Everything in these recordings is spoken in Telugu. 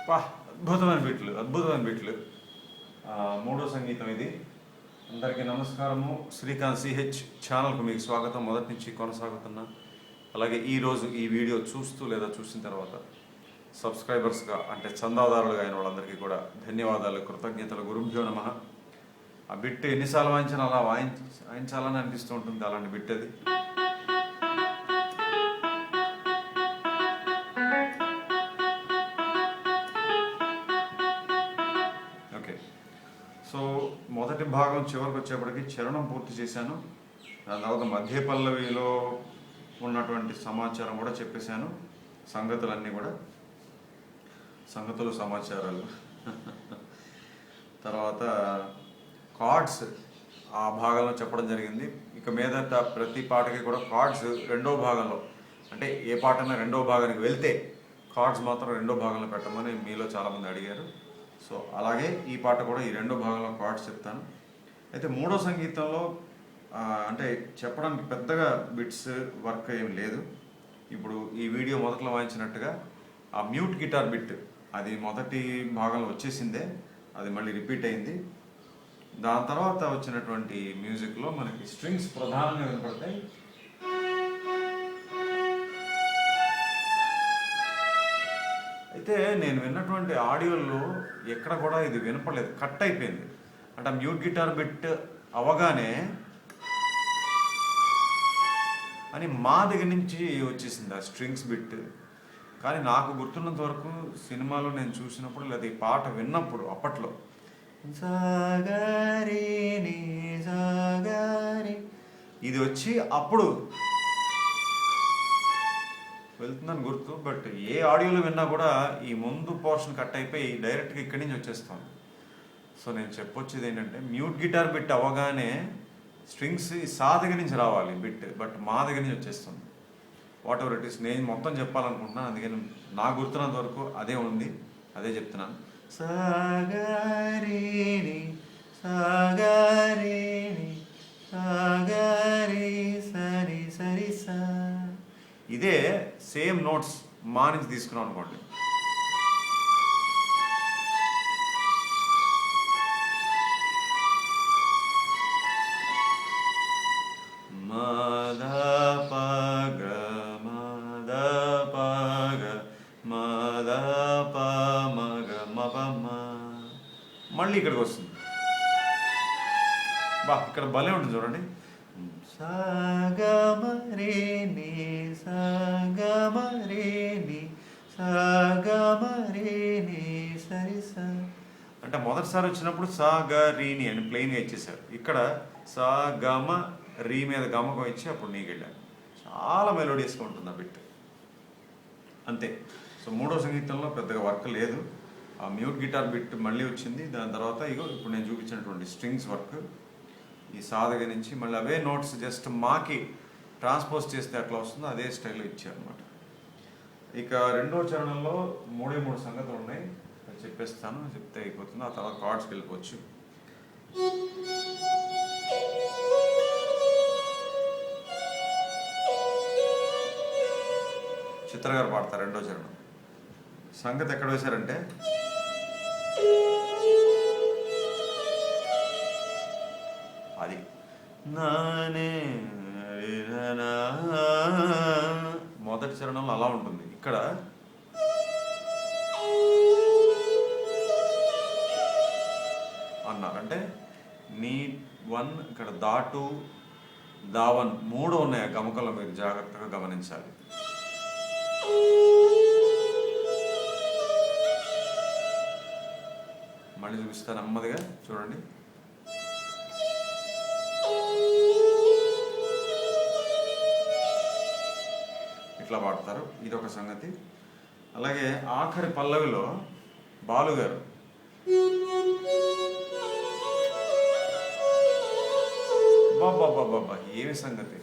వా అద్భుతమైన బిట్లు మూడో సంగీతం ఇది. అందరికీ నమస్కారము. శ్రీకాంత్ సిహెచ్ ఛానల్కు మీకు స్వాగతం. మొదటి నుంచి కొనసాగుతున్నా. అలాగే ఈరోజు ఈ వీడియో చూస్తూ లేదా చూసిన తర్వాత సబ్స్క్రైబర్స్గా అంటే చందాదారులుగా అయిన వాళ్ళందరికీ కూడా ధన్యవాదాలు, కృతజ్ఞతలు. గురుభ్యో నమః. ఆ బిట్ ఎన్నిసార్లు వాయించినా అలా వాయించాలని అనిపిస్తూ ఉంటుంది. అలాంటి బిట్ అది. ఓకే, సో మొదటి భాగం చివరికి వచ్చేప్పటికి చరణం పూర్తి చేశాను. దాని తర్వాత మధ్య పల్లవిలో ఉన్నటువంటి సమాచారం కూడా చెప్పేశాను. సంగతులన్నీ కూడా సంగతులు సమాచారాలు. తర్వాత కార్డ్స్ ఆ భాగంలో చెప్పడం జరిగింది. ఇక మీదట ప్రతి పాటకి కూడా కార్డ్స్ రెండో భాగంలో, అంటే ఏ పాటైనా రెండో భాగానికి వెళ్తే కార్డ్స్ మాత్రం రెండో భాగంలో పెట్టమని మీలో చాలామంది అడిగారు. సో అలాగే ఈ పాట కూడా ఈ రెండో భాగంలో కార్డ్స్ చెప్తాను. అయితే మూడో సంగీతంలో అంటే చెప్పడానికి పెద్దగా బిట్స్ వర్క్ ఏం లేదు. ఇప్పుడు ఈ వీడియో మొదట్లో వాయించినట్టుగా ఆ మ్యూట్ గిటార్ బిట్ అది మొదటి భాగంలో వచ్చేసిందే, అది మళ్ళీ రిపీట్ అయింది. దాని తర్వాత వచ్చినటువంటి మ్యూజిక్లో మనకి స్ట్రింగ్స్ ప్రధానంగా వినపడతాయి. అయితే నేను విన్నటువంటి ఆడియోల్లో ఎక్కడ కూడా ఇది వినపడలేదు, కట్ అయిపోయింది. అంటే మ్యూట్ గిటార్ బిట్ అవగానే అని మా దగ్గర నుంచి వచ్చేసింది ఆ స్ట్రింగ్స్ బిట్. కానీ నాకు గుర్తున్నంత వరకు సినిమాలో నేను చూసినప్పుడు లేదా ఈ పాట విన్నప్పుడు అప్పట్లో సాగరి సాగరి ఇది వచ్చి అప్పుడు వెళ్తుందని గుర్తు. బట్ ఏ ఆడియోలో విన్నా కూడా ఈ ముందు పోర్షన్ కట్ అయిపోయి డైరెక్ట్గా ఇక్కడి నుంచి వచ్చేస్తాను. సో నేను చెప్పొచ్చేది ఏంటంటే మ్యూట్ గిటార్ బిట్ అవ్వగానే స్ట్రింగ్స్ సా దగ్గర నుంచి రావాలి బిట్, బట్ మా దగ్గర నుంచి వచ్చేస్తుంది. వాట్ ఎవర్ ఇట్ ఈస్, నేను మొత్తం చెప్పాలనుకుంటున్నాను. అందుకని నాకు గుర్తున్నంత వరకు అదే ఉంది, అదే చెప్తున్నాను. సాగరి సాగరి సాగరి సరి సరి సా, ఇదే సేమ్ నోట్స్ మా నుంచి తీసుకున్నాం అనుకోండి. మళ్ళీ ఇక్కడికి వస్తుంది. బా ఇక్కడ భలే ఉంటుంది చూడండి. సాగమరేని సాగమరేని సాగమరేని సరిసా అంటే మొదటిసారి వచ్చినప్పుడు సాగరీని అని ప్లెయిన్గా ఇచ్చేసారు. ఇక్కడ సాగమ రీ మీద గమకం ఇచ్చి అప్పుడు నీకు వెళ్ళాను. చాలా మెలోడియస్గా ఉంటుంది ఆ బిట్, అంతే. సో మూడో సంగీతంలో పెద్దగా వర్క్ లేదు. ఆ మ్యూట్ గిటార్ బిట్ మళ్ళీ వచ్చింది. దాని తర్వాత ఇప్పుడు నేను చూపించినటువంటి స్ట్రింగ్స్ వర్క్ ఈ సాధగ నుంచి మళ్ళీ అవే నోట్స్ జస్ట్ మాకి ట్రాన్స్పోజ్ చేస్తే ఎట్లా వస్తుందో అదే స్టైల్లో ఇచ్చారనమాట. ఇక రెండో చరణంలో మూడే మూడు సంగతులు ఉన్నాయి, చెప్పేస్తాను, చెప్తే అయిపోతుంది. ఆ తర్వాత కార్డ్స్కి వెళ్ళిపోవచ్చు. చిత్ర గారు పాడతారు రెండో చరణం. సంగతి ఎక్కడ వేశారంటే అది నానే మొదటి చరణంలో అలా ఉంటుంది. ఇక్కడ అన్నారంటే నీ వన్, ఇక్కడ దాటు దావన్ మూడు ఉన్నాయి ఆ గమకంలో, మీరు జాగ్రత్తగా గమనించాలి. మళ్ళీ చూపిస్తాను నెమ్మదిగా చూడండి. ఇట్లా పాడతారు, ఇదొక సంగతి. అలాగే ఆఖరి పల్లవిలో బాలుగారు బాబా ఏమి సంగతి.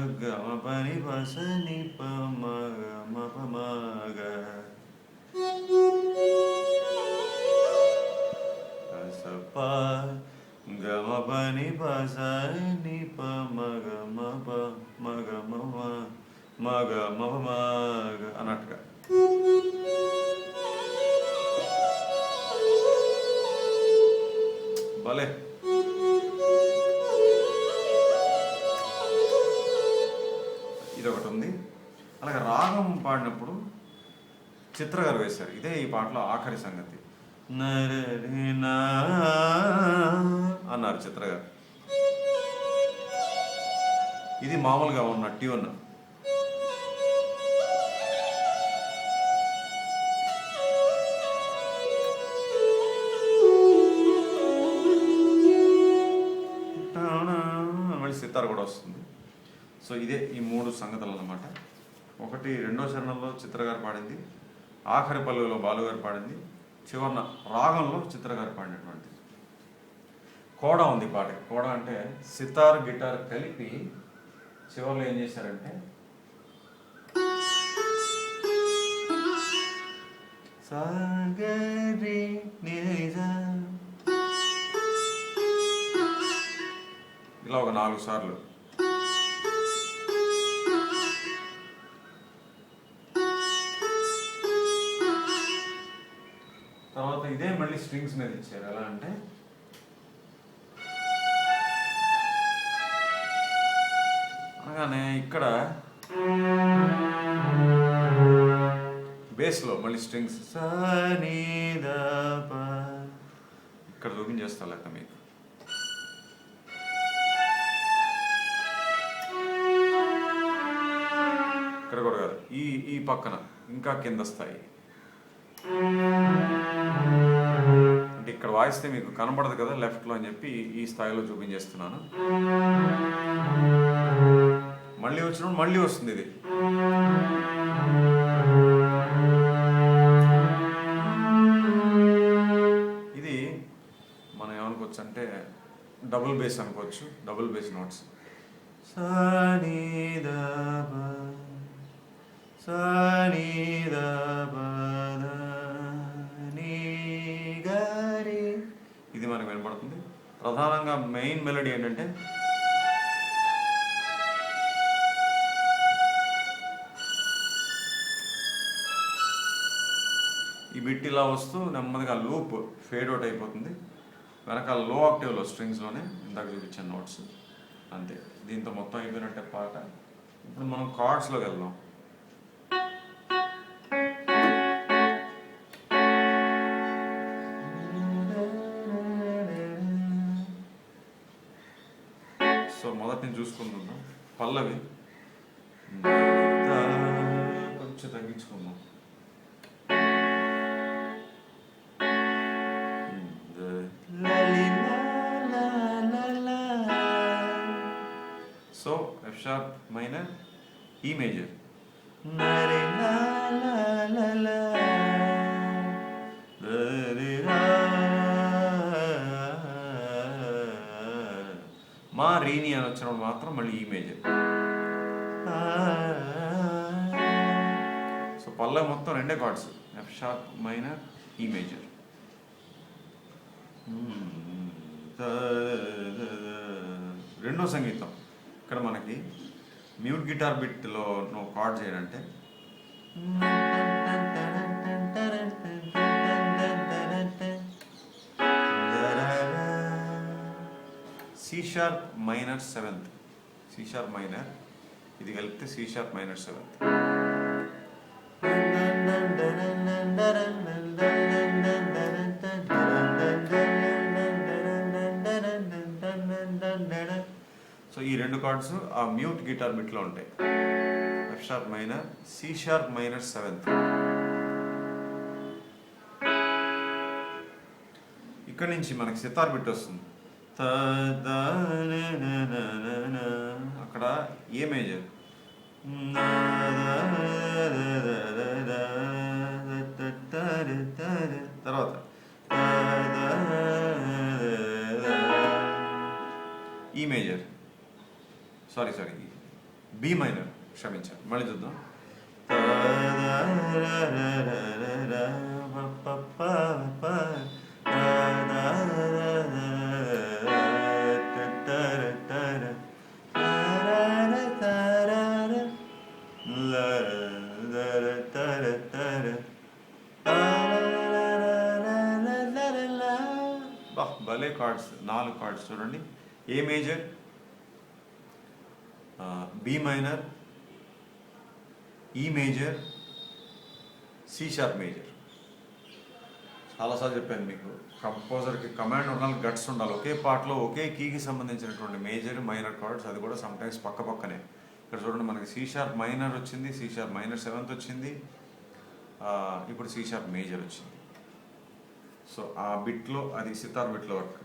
గమ పని పసని పమగ గమ పని పసని పమగ మగ భలే. ఇదొకటి ఉంది. అలాగే రాగం పాడినప్పుడు చిత్ర గారు వేశారు. ఇదే ఈ పాటలో ఆఖరి సంగతి అన్నారు చిత్ర గారు. ఇది మామూలుగా ఉన్న ట్యూన్. మళ్ళీ సితార్ కూడా వస్తుంది. సో ఇదే ఈ 3 సంగతులు అన్నమాట. ఒకటి రెండో చరణంలో చిత్ర గారు పాడింది, ఆఖరి పల్లవిలో బాలుగారు పాడింది, చివరిన రాగంలో చిత్ర గారు పాడినటువంటి కోడా ఉంది పాటకి. కోడా అంటే సితార్ గిటార్ కలిపి చివరిలో ఏం చేశారంటే ఇలా ఒక 4 సార్లు. తర్వాత ఇదే మళ్ళీ స్ట్రింగ్స్ మీద ఇచ్చారు. ఎలా అంటే అనగానే ఇక్కడ బేస్లో మళ్ళీ స్ట్రింగ్స్ ఇక్కడ చూపించేస్తా లెక్క మీకు. ఇక్కడ కూడా కాదు, ఈ పక్కన ఇంకా కింద స్థాయి. అంటే ఇక్కడ వాయిస్తే మీకు కనబడదు కదా లెఫ్ట్లో అని చెప్పి ఈ స్థాయిలో చూపించేస్తున్నాను. మళ్ళీ వచ్చినప్పుడు మళ్ళీ వస్తుంది ఇది. ఇది మనం ఏమనుకోవచ్చు అంటే డబుల్ బేస్ అనుకోవచ్చు, డబుల్ బేస్ నోట్స్. ఇది మనకు వినపడుతుంది. ప్రధానంగా మెయిన్ మెలడీ ఏంటంటే ఈ బిట్ ఇలా వస్తూ నెమ్మదిగా లూప్ ఫేడ్ అవుట్ అయిపోతుంది. వెనకాల లో ఆక్టివ్లో స్ట్రింగ్స్లోనే ఇందాక చూపించాను నోట్స్. అంతే, దీంతో మొత్తం అయిపోయినట్టే పాట. ఇప్పుడు మనం కార్డ్స్లోకి వెళ్దాం. సో మొదటి నుంచి చూసుకుందాం. పల్లవి కొంచెం తగ్గించుకుందాం. So F sharp minor, E major, మా రీని అని వచ్చినప్పుడు మాత్రం మళ్ళీ ఈ మేజర్. సో పల్లవి మొత్తం రెండే cards, F sharp minor, E major. రెండో సంగీతం ఇక్కడ మనకి మ్యూట్ గిటార్ బిట్లో నువ్వు కార్డ్ చేయాలంటే C sharp minor 7th, C sharp minor, ఇది కలిపితే C sharp minor 7th. So ఈ రెండు కార్డ్స్ ఆ మ్యూట్ గిటార్ బిట్లో ఉంటాయి. F sharp minor, C sharp minor 7th. ఇక్కడ నుంచి మనకి సితార్ బిట్ వస్తుంది. అక్కడ ఏ మేజర్, తర్వాత ఈ మేజర్, సారీ బి మైనర్, క్షమించారు. మళ్ళీ చూద్దాం. భలే కార్డ్స్, 4 కార్డ్స్ చూడండి. A major, B minor, E major, C sharp major. చాలాసార్లు చెప్పాను మీకు, కంపోజర్కి కమాండ్ ఉండాలి, గట్స్ ఉండాలి. ఒకే పాటలో ఒకే కీకి సంబంధించినటువంటి మేజర్ మైనర్ కార్డ్స్, అది కూడా సమ్టైమ్స్ పక్క పక్కనే. ఇక్కడ చూడండి, మనకి సి షార్ప్ మైనర్ వచ్చింది, సి షార్ప్ మైనర్ 7th వచ్చింది, ఇప్పుడు సి షార్ప్ మేజర్ వచ్చింది. సో ఆ బిట్లో అది సితార్ బిట్లో వర్క్.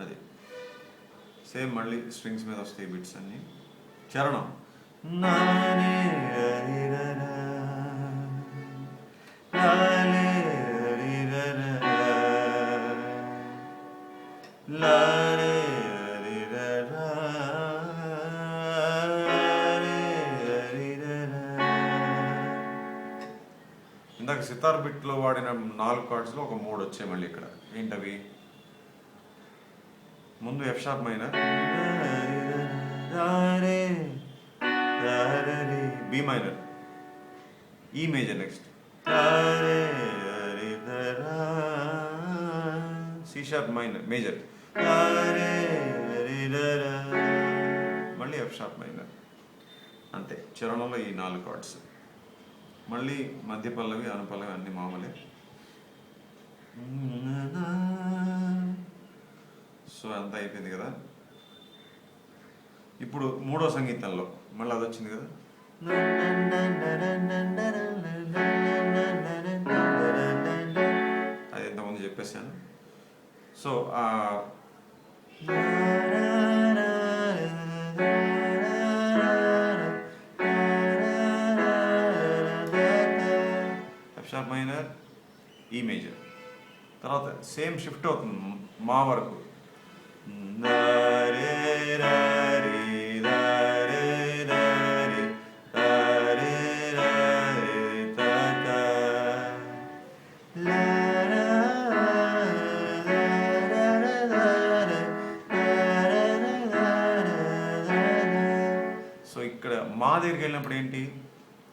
అది సేమ్ మళ్ళీ స్ట్రింగ్స్ మీద వస్తాయి బిట్స్ అన్ని. చరణం ఇందాక సితార్ బిట్లో వాడిన 4 కార్డ్స్లో ఒక 3 వచ్చాయి మళ్ళీ ఇక్కడ. ఏంటవి? ముందు F sharp minor, B minor, E major, next C sharp minor major, మళ్ళీ ఎఫ్ షార్ప్ మైనర్. అంతే, చరణంలో ఈ 4 కార్డ్స్. మళ్ళీ మధ్య పల్లవి, అనుపల్లవి అన్ని మామూలే. సో అంతా అయిపోయింది కదా. ఇప్పుడు 3వ సంగీతంలో మళ్ళీ అది వచ్చింది కదా. అది ఇంతకుముందు చెప్పేశాను. So F sharp minor, E major. తర్వాత సేమ్ షిఫ్ట్ అవుతుంది మా వరకు. సో ఇక్కడ మా దగ్గరికి వెళ్ళినప్పుడు ఏంటి,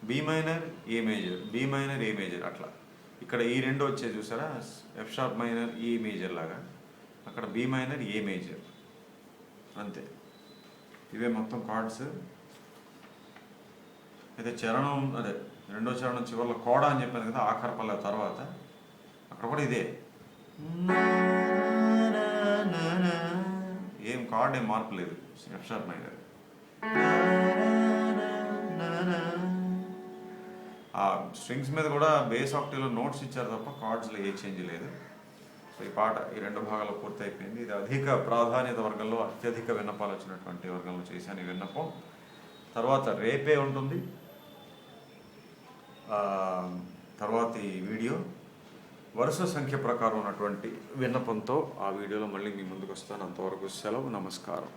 B minor, a major, B minor, a major, అట్లా. ఇక్కడ ఈ 2 వచ్చే చూసారా, F sharp minor, E major లాగా. అక్కడ బి మైనర్, ఏ మేజర్, అంతే. ఇవే మొత్తం కార్డ్స్. అయితే చరణం, అదే 2వ చరణం చివరిలో కోడా అని చెప్పాను కదా, ఆఖరి పల్లవి తర్వాత. అక్కడ కూడా ఇదే, ఏం కార్డ్ ఏం మార్పు లేదు, ఎఫ్ షార్ప్ మైనర్. ఆ స్ట్రింగ్స్ మీద కూడా బేస్ ఆక్టివ్లో నోట్స్ ఇచ్చారు తప్ప కార్డ్స్లో ఏ చేంజ్ లేదు. సో ఈ పాట ఈ 2 భాగాల్లో పూర్తి అయిపోయింది. ఇది అధిక ప్రాధాన్యత వర్గంలో, అత్యధిక విన్నపాలు వచ్చినటువంటి వర్గంలో చేశాను ఈ విన్నపం. తర్వాత రేపే ఉంటుంది తర్వాత ఈ వీడియో. వరుస సంఖ్య ప్రకారం ఉన్నటువంటి విన్నపంతో ఆ వీడియోలో మళ్ళీ మీ ముందుకు వస్తాను. అంతవరకు సెలవు, నమస్కారం.